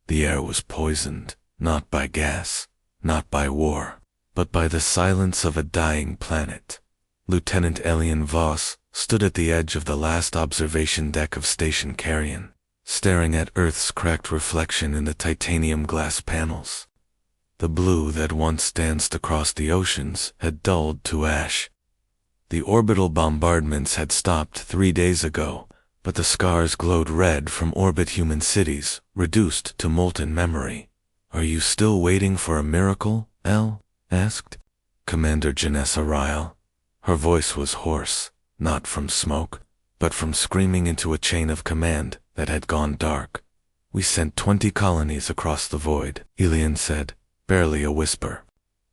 The air was poisoned, not by gas, not by war, but by the silence of a dying planet. Lieutenant Elian Voss stood at the edge of the last observation deck of Station Carrion, staring at Earth's cracked reflection in the titanium glass panels. The blue that once danced across the oceans had dulled to ash. The orbital bombardments had stopped 3 days ago, but the scars glowed red from orbit human cities, reduced to molten memory. "Are you still waiting for a miracle?" El asked. Commander Janessa Ryle. Her voice was hoarse, not from smoke, but from screaming into a chain of command that had gone dark. "We sent 20 colonies across the void," Elian said, barely a whisper.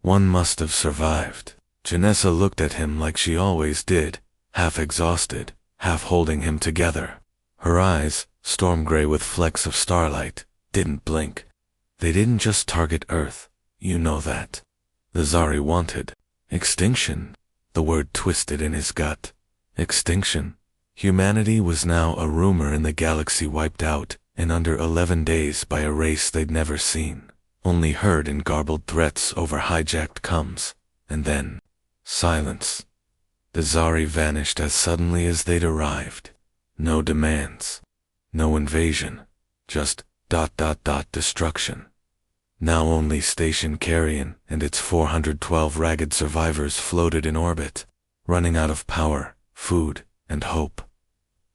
"One must have survived." Janessa looked at him like she always did, half exhausted, half holding him together. Her eyes, storm gray with flecks of starlight, didn't blink. "They didn't just target Earth, you know that. The Zari wanted extinction." The word twisted in his gut. Extinction. Humanity was now a rumor in the galaxy, wiped out in under 11 days by a race they'd never seen, only heard in garbled threats over hijacked comms, and then silence. The Zari vanished as suddenly as they'd arrived. No demands. No invasion. Just ... destruction. Now only Station Carrion and its 412 ragged survivors floated in orbit, running out of power, food, and hope.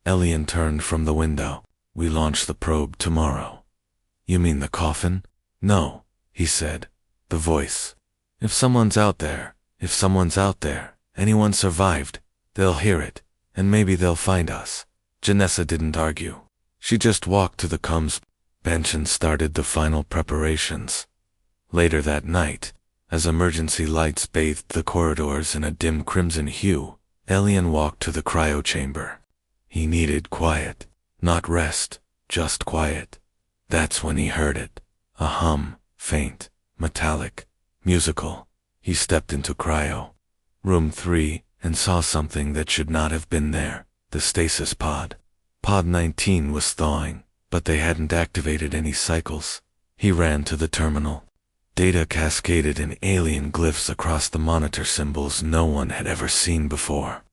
Elian turned from the window. "We launch the probe tomorrow." "You mean the coffin?" "No," he said. The voice. If someone's out there, anyone survived, they'll hear it, and maybe they'll find us." Janessa didn't argue. She just walked to the comms bench and started the final preparations. Later that night, as emergency lights bathed the corridors in a dim crimson hue, Elian walked to the cryo chamber. He needed quiet, not rest, just quiet. That's when he heard it. A hum, faint, metallic, musical. He stepped into cryo. Room 3, and saw something that should not have been there, the stasis pod. Pod 19 was thawing, but they hadn't activated any cycles. He ran to the terminal. Data cascaded in alien glyphs across the monitor, symbols no one had ever seen before.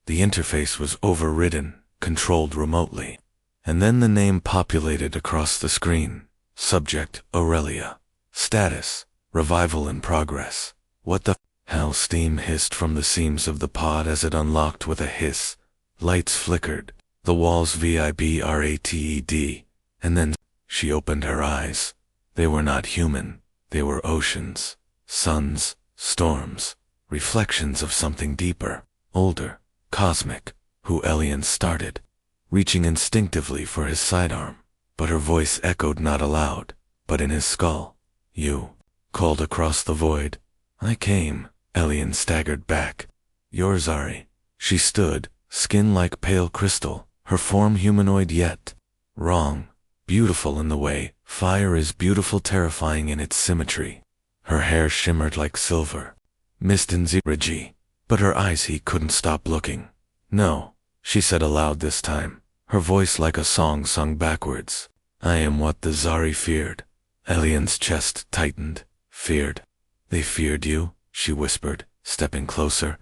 The interface was overridden, controlled remotely. And then the name populated across the screen. Subject, Aurelia. Status, revival in progress. What the hell? Steam hissed from the seams of the pod as it unlocked with a hiss. Lights flickered. The walls vibrated, and then she opened her eyes. They were not human. They were oceans, suns, storms, reflections of something deeper, older, cosmic. Who? Elian started, reaching instinctively for his sidearm, but her voice echoed not aloud, but in his skull. "You," called across the void. "I came." Elian staggered back. "You're Zari." She stood, skin like pale crystal, her form humanoid yet wrong, beautiful in the way fire is beautiful, terrifying in its symmetry. Her hair shimmered like silver, mist and zirigi, but her eyes, he couldn't stop looking. "No," she said aloud this time, her voice like a song sung backwards. "I am what the Zari feared." Elian's chest tightened. "Feared? They feared you?" she whispered, stepping closer.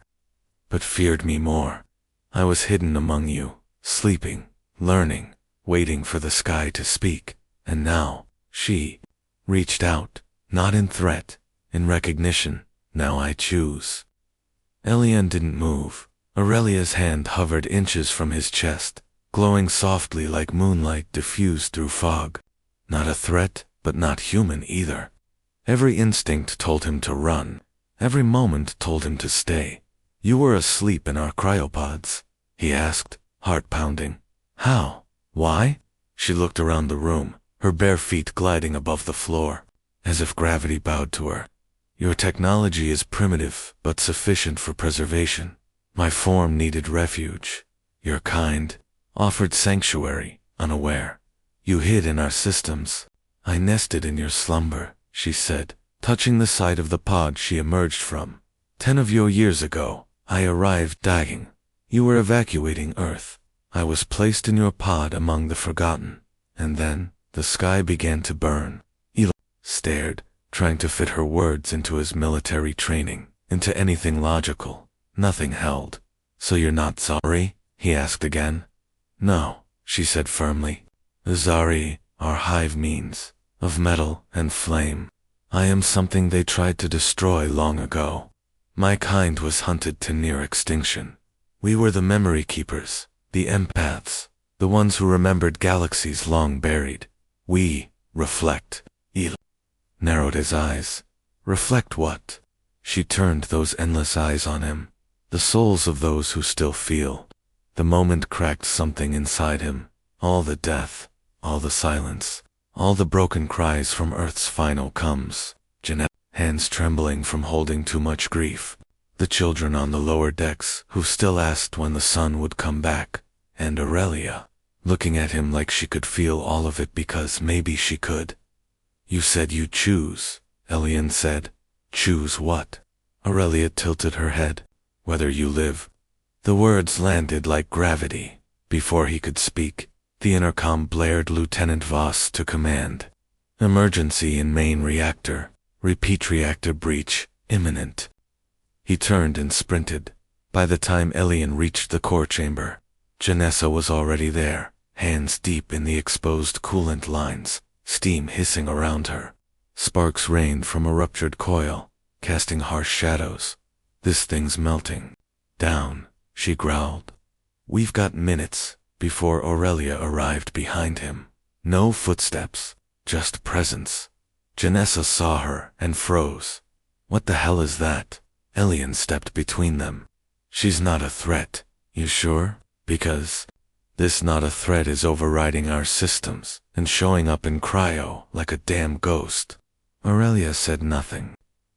"But feared me more. I was hidden among you, sleeping, learning, waiting for the sky to speak. And now," she reached out, not in threat, in recognition. "Now I choose." Elian didn't move. Aurelia's hand hovered inches from his chest, glowing softly like moonlight diffused through fog. Not a threat, but not human either. Every instinct told him to run. Every moment told him to stay. "You were asleep in our cryopods?" he asked, heart pounding. "How? Why?" She looked around the room, her bare feet gliding above the floor, as if gravity bowed to her. "Your technology is primitive, but sufficient for preservation. My form needed refuge. Your kind offered sanctuary, unaware. You hid in our systems. I nested in your slumber," she said, touching the side of the pod she emerged from. 10 of your years ago, I arrived dying. You were evacuating Earth. I was placed in your pod among the forgotten. And then, The sky began to burn. Eli stared, trying to fit her words into his military training, into anything logical. Nothing held. So you're not Zari? He asked again. No, she said firmly. Zari, our hive means, of metal and flame. I am something they tried to destroy long ago. My kind was hunted to near extinction. We were the memory keepers, the empaths, the ones who remembered galaxies long buried. We reflect. Eli narrowed his eyes. Reflect what? She turned those endless eyes on him, the souls of those who still feel. The moment cracked something inside him, all the death, all the silence, all the broken cries from Earth's final comes. Jeanette, hands trembling from holding too much grief. The children on the lower decks who still asked when the sun would come back, and Aurelia, looking at him like she could feel all of it because maybe she could. You said you'd choose, Elian said. Choose what? Aurelia tilted her head. Whether you live. The words landed like gravity. Before he could speak, the intercom blared Lieutenant Voss to command. Emergency in main reactor. Repeat reactor breach, imminent. He turned and sprinted. By the time Elian reached the core chamber, Janessa was already there, hands deep in the exposed coolant lines, steam hissing around her. Sparks rained from a ruptured coil, casting harsh shadows. This thing's melting. Down, she growled. We've got minutes, before Aurelia arrived behind him. No footsteps, just presence. Janessa saw her and froze. What the hell is that? Elian stepped between them. She's not a threat. You sure? Because this not a threat is overriding our systems and showing up in cryo like a damn ghost. Aurelia said nothing.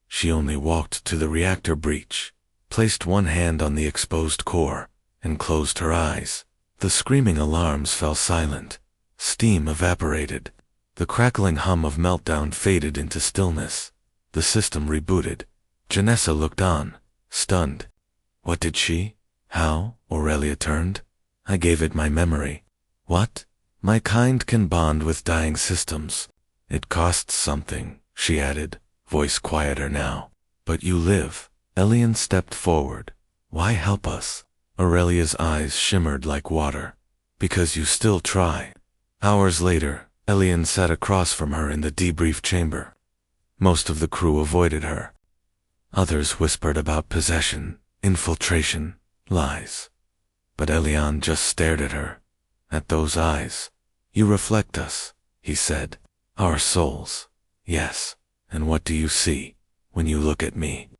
She only walked to the reactor breach, placed one hand on the exposed core, and closed her eyes. The screaming alarms fell silent. Steam evaporated. The crackling hum of meltdown faded into stillness. The system rebooted. Janessa looked on, stunned. What did she? How? Aurelia turned. I gave it my memory. What? My kind can bond with dying systems. It costs something, she added, voice quieter now. But you live. Elian stepped forward. Why help us? Aurelia's eyes shimmered like water. Because you still try. Hours later, Elian sat across from her in the debrief chamber. Most of the crew avoided her. Others whispered about possession, infiltration, lies. But Elian just stared at her. At those eyes. You reflect us, he said. Our souls. Yes. And what do you see when you look at me?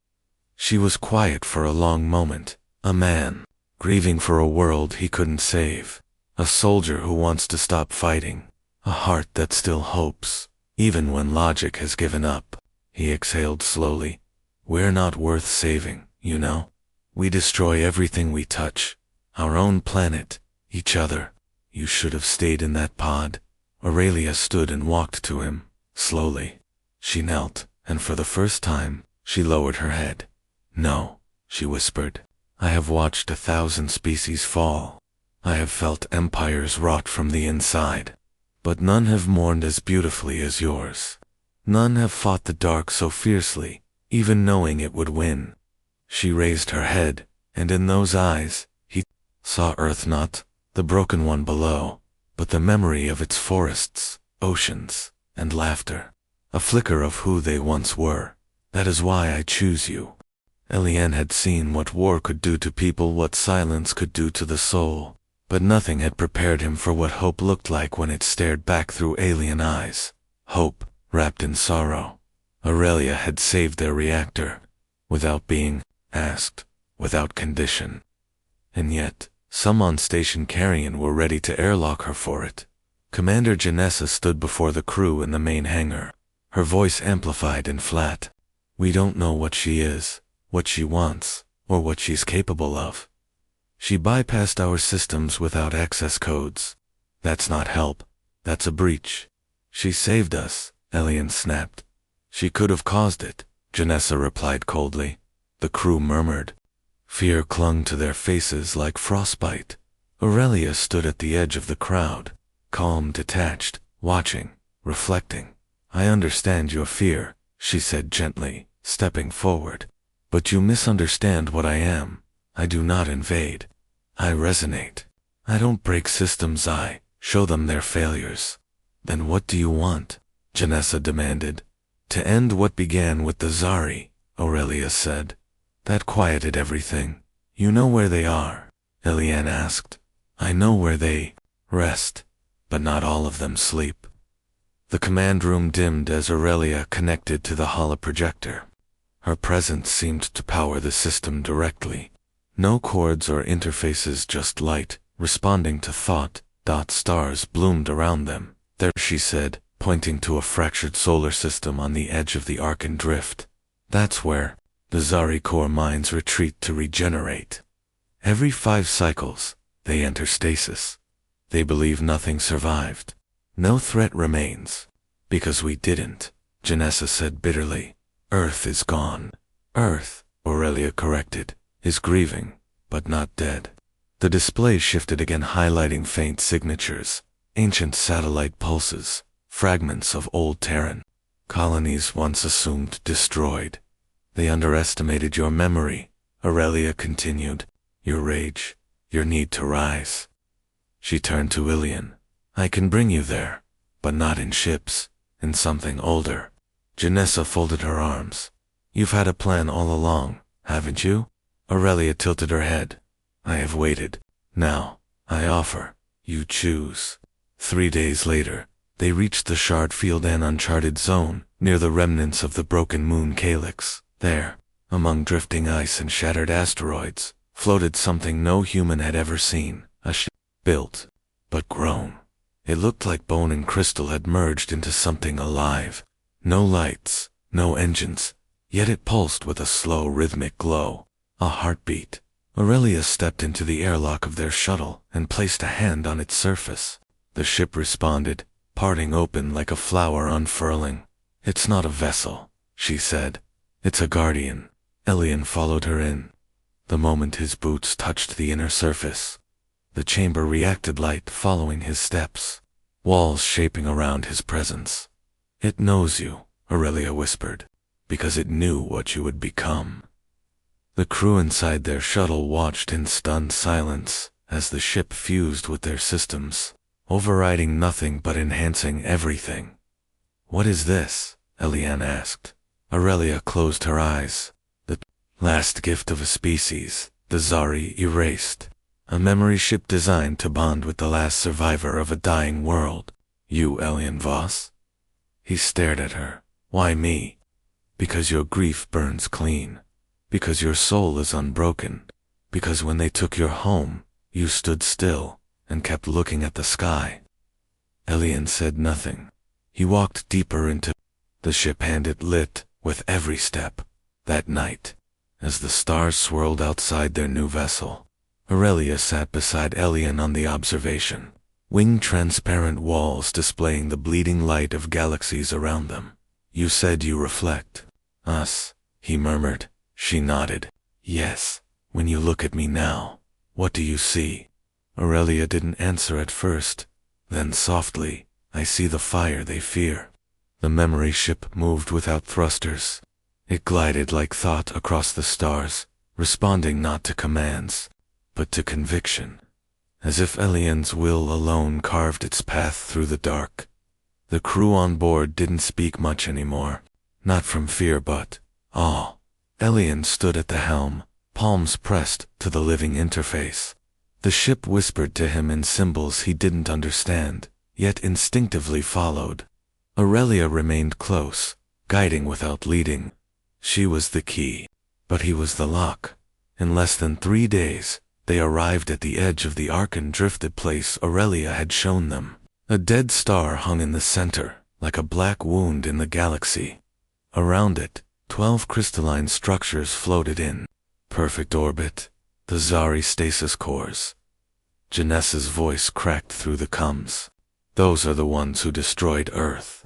She was quiet for a long moment. A man, grieving for a world he couldn't save. A soldier who wants to stop fighting. A heart that still hopes, even when logic has given up. He exhaled slowly. We're not worth saving, you know. We destroy everything we touch. Our own planet, each other. You should have stayed in that pod. Aurelia stood and walked to him, slowly. She knelt, and for the first time, she lowered her head. No, she whispered. I have watched 1,000 species fall. I have felt empires rot from the inside. But none have mourned as beautifully as yours. None have fought the dark so fiercely, even knowing it would win. She raised her head, and in those eyes, he saw Earth not the broken one below, but the memory of its forests, oceans, and laughter. A flicker of who they once were. That is why I choose you. Elian had seen what war could do to people, what silence could do to the soul. But nothing had prepared him for what hope looked like when it stared back through alien eyes. Hope, wrapped in sorrow. Aurelia had saved their reactor, without being asked, without condition. And yet, some on Station Carrion were ready to airlock her for it. Commander Janessa stood before the crew in the main hangar, her voice amplified and flat. We don't know what she is, what she wants, or what she's capable of. She bypassed our systems without access codes. That's not help. That's a breach. She saved us, Elian snapped. She could have caused it, Janessa replied coldly. The crew murmured. Fear clung to their faces like frostbite. Aurelia stood at the edge of the crowd, calm, detached, watching, reflecting. I understand your fear, she said gently, stepping forward. But you misunderstand what I am. I do not invade. I resonate. I don't break systems, I show them their failures. Then what do you want? Janessa demanded. To end what began with the Zari, Aurelia said. That quieted everything. You know where they are? Eliane asked. I know where they rest, but not all of them sleep. The command room dimmed as Aurelia connected to the holoprojector. Her presence seemed to power the system directly. No cords or interfaces, just light, responding to thought. Stars bloomed around them. There, she said, pointing to a fractured solar system on the edge of the Arcan drift. That's where the Zari core mines retreat to regenerate. Every 5 cycles, they enter stasis. They believe nothing survived. No threat remains. Because we didn't, Janessa said bitterly. Earth is gone. Earth, Aurelia corrected, is grieving, but not dead. The display shifted again, highlighting faint signatures, ancient satellite pulses, fragments of old Terran colonies once assumed destroyed. They underestimated your memory, Aurelia continued, your rage, your need to rise. She turned to Ilian. I can bring you there, but not in ships, in something older. Janessa folded her arms. You've had a plan all along, haven't you? Aurelia tilted her head. I have waited. Now, I offer. You choose. 3 days later, they reached the Shard Field, an uncharted zone, near the remnants of the broken moon Calyx. There, among drifting ice and shattered asteroids, floated something no human had ever seen. A ship built, but grown. It looked like bone and crystal had merged into something alive. No lights, no engines, yet it pulsed with a slow rhythmic glow. A heartbeat. Aurelia stepped into the airlock of their shuttle and placed a hand on its surface. The ship responded, parting open like a flower unfurling. It's not a vessel, she said. It's a guardian. Elian followed her in. The moment his boots touched the inner surface, the chamber reacted, light following his steps, walls shaping around his presence. It knows you, Aurelia whispered, because it knew what you would become. The crew inside their shuttle watched in stunned silence as the ship fused with their systems, overriding nothing but enhancing everything. What is this? Eliane asked. Aurelia closed her eyes. The last gift of a species, the Zari erased. A memory ship designed to bond with the last survivor of a dying world. You, Elian Voss? He stared at her. Why me? Because your grief burns clean. Because your soul is unbroken. Because when they took your home, you stood still and kept looking at the sky. Elian said nothing. He walked deeper into the ship, hand it lit with every step. That night, as the stars swirled outside their new vessel, Aurelia sat beside Elian on the observation, winged transparent walls displaying the bleeding light of galaxies around them. You said you reflect. Us, he murmured. She nodded. Yes. When you look at me now, what do you see? Aurelia didn't answer at first. Then softly, I see the fire they fear. The memory ship moved without thrusters. It glided like thought across the stars, responding not to commands, but to conviction. As if Elian's will alone carved its path through the dark. The crew on board didn't speak much anymore. Not from fear but awe. Elian stood at the helm, palms pressed to the living interface. The ship whispered to him in symbols he didn't understand, yet instinctively followed. Aurelia remained close, guiding without leading. She was the key, but he was the lock. In less than 3 days, they arrived at the edge of the Arcan drifted place Aurelia had shown them. A dead star hung in the center, like a black wound in the galaxy. Around it, 12 crystalline structures floated in perfect orbit, the Zari stasis cores. Janessa's voice cracked through the comms. Those are the ones who destroyed Earth.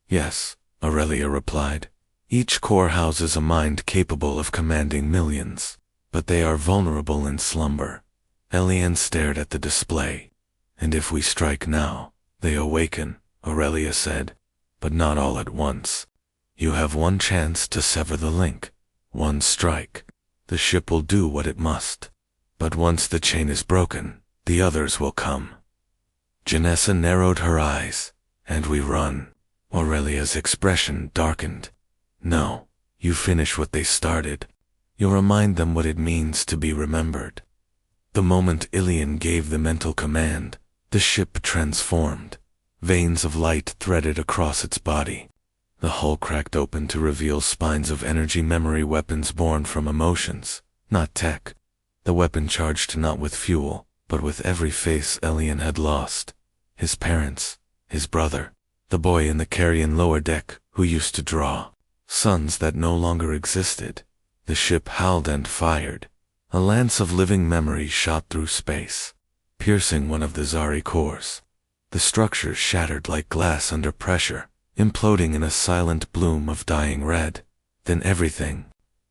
Yes, Aurelia replied. Each core houses a mind capable of commanding millions, but they are vulnerable in slumber. Elian stared at the display. And if we strike now, they awaken, Aurelia said, but not all at once. You have one chance to sever the link. One strike. The ship will do what it must. But once the chain is broken, the others will come. Janessa narrowed her eyes. And we run. Aurelia's expression darkened. No, you finish what they started. You remind them what it means to be remembered. The moment Ilian gave the mental command, the ship transformed. Veins of light threaded across its body. The hull cracked open to reveal spines of energy memory weapons born from emotions, not tech. The weapon charged not with fuel, but with every face Ilian had lost. His parents, his brother, the boy in the carrion lower deck who used to draw. Sons that no longer existed. The ship howled and fired. A lance of living memory shot through space, piercing one of the Zari cores. The structure shattered like glass under pressure, imploding in a silent bloom of dying red. Then everything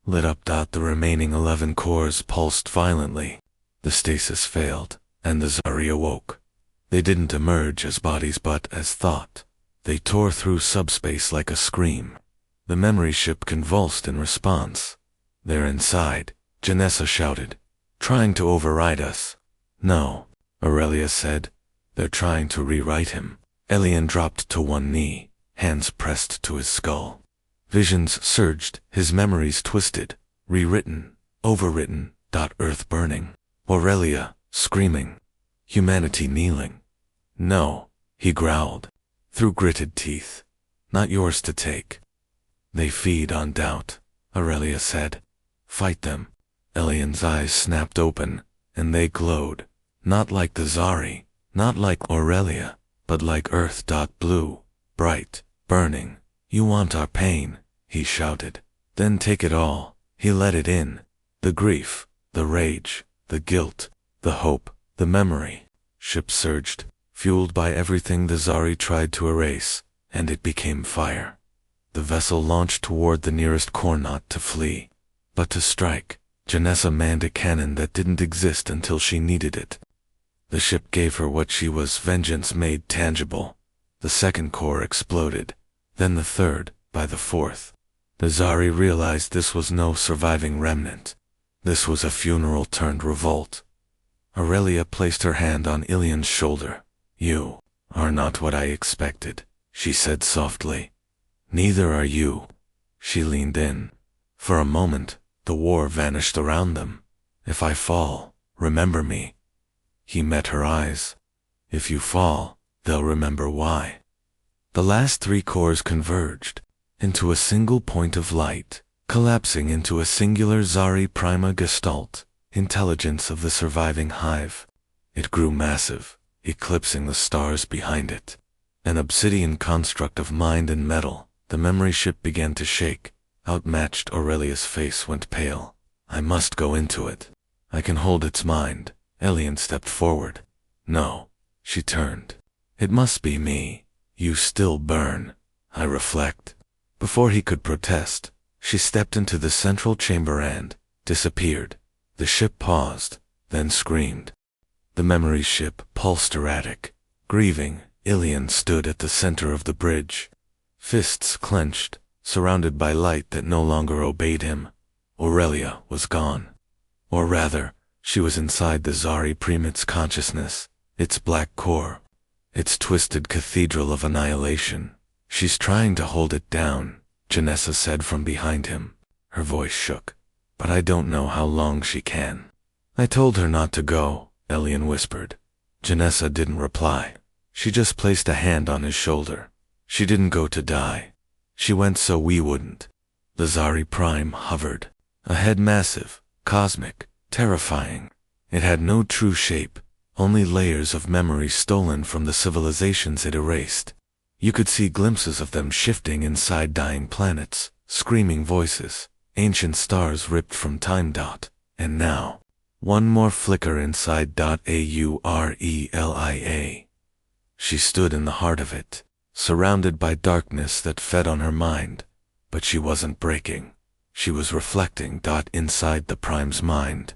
lit up. The remaining 11 cores pulsed violently. The stasis failed, and the Zari awoke. They didn't emerge as bodies but as thought. They tore through subspace like a scream. The memory ship convulsed in response. They're inside, Janessa shouted. Trying to override us. No, Aurelia said. They're trying to rewrite him. Ilian dropped to one knee, hands pressed to his skull. Visions surged, his memories twisted, rewritten, overwritten. Earth burning. Aurelia, screaming. Humanity kneeling. No, he growled, through gritted teeth. Not yours to take. They feed on doubt, Aurelia said. Fight them. Ilian's eyes snapped open, and they glowed. Not like the Zari, not like Aurelia, but like Earth. Blue, bright, burning. You want our pain, he shouted. Then take it all. He let it in. The grief, the rage, the guilt, the hope, the memory. Ship surged, fueled by everything the Zari tried to erase, and it became fire. The vessel launched toward the nearest core, not to flee, but to strike. Janessa manned a cannon that didn't exist until she needed it. The ship gave her what she was, vengeance made tangible. The second core exploded, then the third, by the fourth. The Zari realized this was no surviving remnant. This was a funeral turned revolt. Aurelia placed her hand on Ilian's shoulder. You are not what I expected, she said softly. Neither are you. She leaned in. For a moment, the war vanished around them. If I fall, remember me. He met her eyes. If you fall, they'll remember why. The last 3 cores converged into a single point of light, collapsing into a singular Zari Prima Gestalt, intelligence of the surviving hive. It grew massive, eclipsing the stars behind it. An obsidian construct of mind and metal. The memory ship began to shake. Outmatched, Aurelia's face went pale. I must go into it. I can hold its mind. Ilian stepped forward. No. She turned. It must be me. You still burn. I reflect. Before he could protest, she stepped into the central chamber and disappeared. The ship paused, then screamed. The memory ship pulsed erratic. Grieving, Ilian stood at the center of the bridge. Fists clenched, surrounded by light that no longer obeyed him. Aurelia was gone. Or rather, she was inside the Zari Primate's consciousness, its black core, its twisted cathedral of annihilation. She's trying to hold it down, Janessa said from behind him. Her voice shook. But I don't know how long she can. I told her not to go, Ilian whispered. Janessa didn't reply. She just placed a hand on his shoulder. She didn't go to die. She went so we wouldn't. The Zari Prime hovered. A head massive, cosmic, terrifying. It had no true shape, only layers of memory stolen from the civilizations it erased. You could see glimpses of them shifting inside dying planets, screaming voices, ancient stars ripped from time. And now, one more flicker inside Aurelia. She stood in the heart of it, surrounded by darkness that fed on her mind, but she wasn't breaking. She was reflecting. Inside the Prime's mind,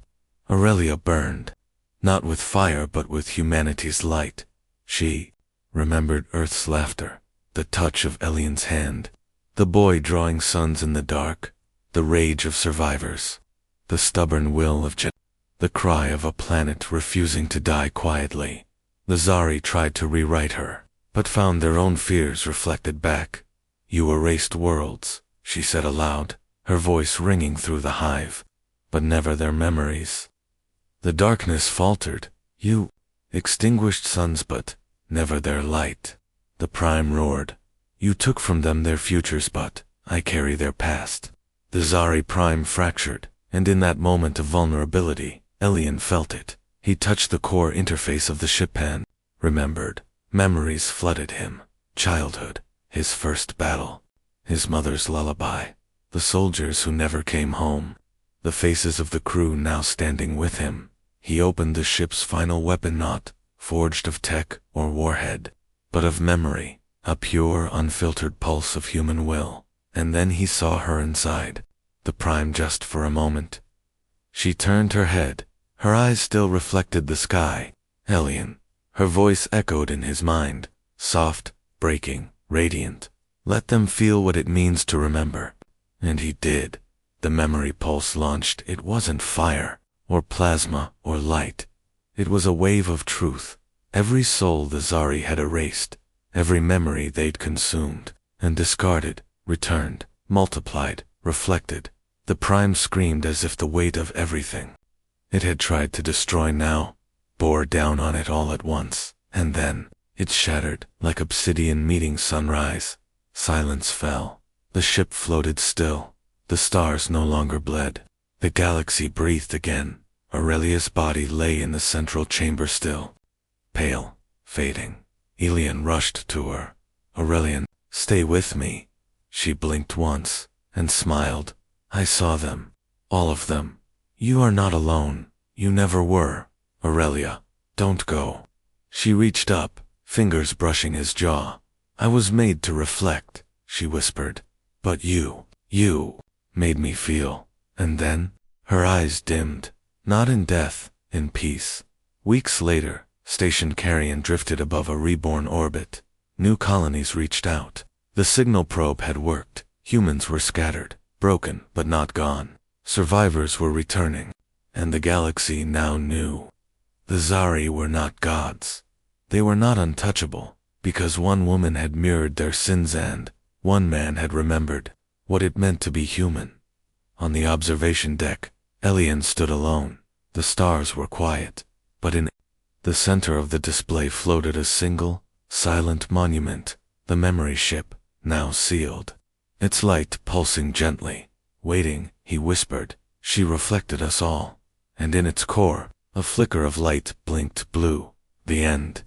Aurelia burned, not with fire but with humanity's light. She remembered Earth's laughter, the touch of Elian's hand, the boy drawing suns in the dark, the rage of survivors, the stubborn will of the cry of a planet refusing to die quietly. The Zari tried to rewrite her, but found their own fears reflected back. "You erased worlds," she said aloud, her voice ringing through the hive, "but never their memories." The darkness faltered. "You extinguished suns but never their light." The Prime roared. "You took from them their futures but I carry their past." The Zari Prime fractured, and in that moment of vulnerability, Elian felt it. He touched the core interface of the ship and remembered. Memories flooded him. Childhood, his first battle, his mother's lullaby, the soldiers who never came home, the faces of the crew now standing with him. He opened the ship's final weapon, not forged of tech or warhead, but of memory, a pure, unfiltered pulse of human will. And then he saw her inside, the Prime just for a moment. She turned her head, her eyes still reflected the sky. "Elian." Her voice echoed in his mind, soft, breaking, radiant. "Let them feel what it means to remember." And he did. The memory pulse launched. It wasn't fire, or plasma, or light. It was a wave of truth. Every soul the Zari had erased, every memory they'd consumed, and discarded, returned, multiplied, reflected. The Prime screamed as if the weight of everything it had tried to destroy now bore down on it all at once, and then it shattered like obsidian meeting sunrise. Silence fell. The ship floated still. The stars no longer bled. The galaxy breathed again. Aurelia's body lay in the central chamber still, pale, fading. Elian rushed to her. "Aurelian, stay with me." She blinked once, and smiled. "I saw them. All of them. You are not alone. You never were. Aurelia, don't go." She reached up, fingers brushing his jaw. "I was made to reflect," she whispered. "But you made me feel." And then, her eyes dimmed. Not in death, in peace. Weeks later, Station Carrion drifted above a reborn orbit. New colonies reached out. The signal probe had worked. Humans were scattered, broken but not gone. Survivors were returning. And the galaxy now knew. The Zari were not gods. They were not untouchable, because one woman had mirrored their sins and one man had remembered what it meant to be human. On the observation deck, Elian stood alone. The stars were quiet, but in the center of the display floated a single, silent monument, the memory ship, now sealed. Its light pulsing gently. "Waiting," he whispered. She reflected us all. And in its core, a flicker of light blinked blue. The end.